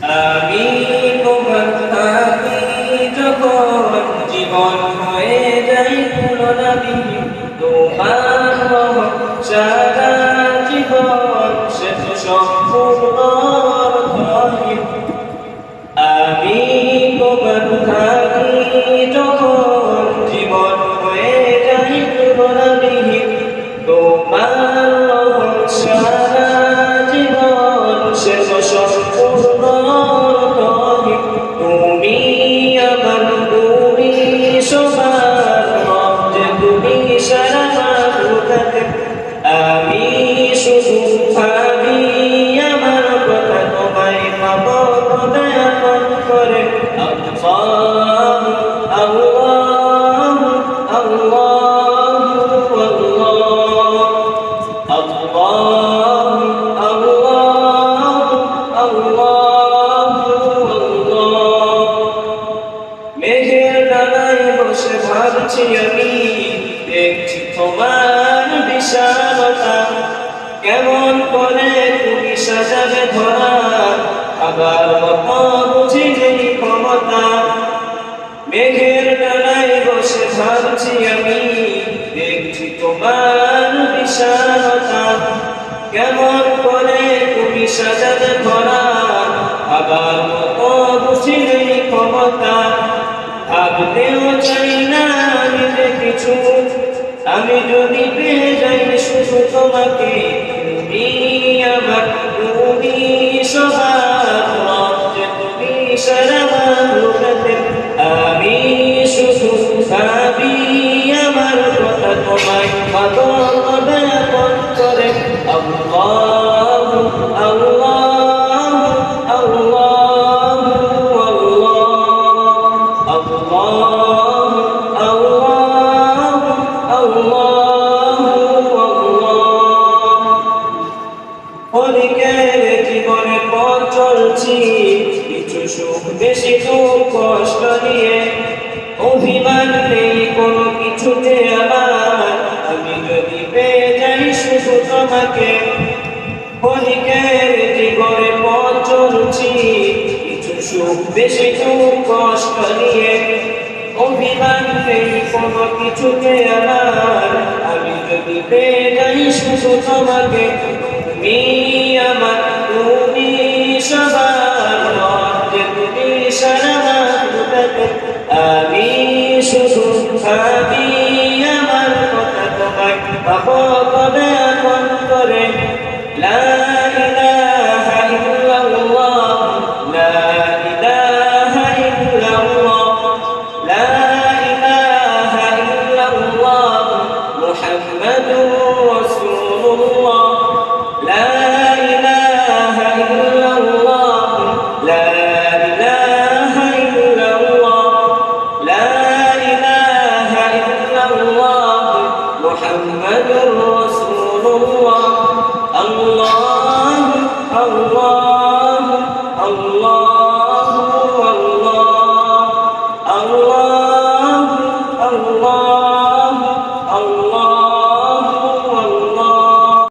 আমি তোমার থাকি যখন জীবন হয়ে যায় পুনরাবৃত্তি, তোমার রহমত সারা জীবন সে তো সম্পূর্ণ অর্থহীন। আমি তোমার থাকি যখন জীবন হয়ে যায় পুনরাবৃত্তি, তোমার রহমত সারা জীবন সে তো সম্পূর্ণ অর্থহীন। তুমি আমার তুমি সবার রব, যে তুমি সারা মাখলুকাতে। আমি শুধু ভাবি আমার কথা, তোমায় পাবো দয়া করে। আল্লাহ আল্লাহ আল্লাহ আল্লাহ আল্লাহ আল্লাহ। মেঘের ডানায় বসে ভাবছি আমি, দেখছি তোমার বিশালতা, কেমন করে তুমি সাজাবে ধরা, আবার মতো বুঝি নেই ক্ষমতা। মেঘের ডানায় বসে ভাবছি আমি, দেখছি তোমার বিশালতা, কেমন করে তুমি সাজাবে ধরা, আবার মতো বুঝি নেই ক্ষমতা। ভাবতেও চাই না আমি যে কিছু, আমি যদি পেয়ে যাই শুধু তোমাকে। তুমি আমার তুমি সবার রব, যে তুমি সারা মাখলুকাতে। আমি শুধু ভাবি আমার কথা, তোমায় পাবো দয়া করে। আল্লাহ আল্লাহ আল্লাহ আল্লাহ আল্লাহ আল্লাহ। ক্ষণিকের জীবনে পথ চলছি, কিছু সুখ বেশি দুঃখ কষ্ট নিয়ে। অভিমান নেই কোনো কিছুতে আমার, আমি যদি পেয়ে যাই শুধু তোমাকে। ক্ষণিকের জীবনে পথ চলছি, কিছু সুখ বেশি দুঃখ কষ্ট নিয়ে। অভিমান নেই কোনো কিছুতে আমার, আমি যদি পেয়ে যাই শুধু তোমাকে। তুমি আমার তুমি সবার রব, যে তুমি সারা মাখলুকাতে। আমি শুধু ভাবি আমার কথা, তোমায় পাবো দয়া করে। লা ইলাহা ইল্লাল্লাহ লা ইলাহা ইল্লাল্লাহ লা ইলাহা ইল্লাল্লাহ মুহাম্মাদুর রাসূলুল্লাহ। লা ইলাহা ইল্লাল্লাহ লা ইলাহা ইল্লাল্লাহ লা ইলাহা ইল্লাল্লাহ মুহাম্মাদুর রাসূলুল্লাহ। আল্লাহ আল্লাহ আল্লাহ।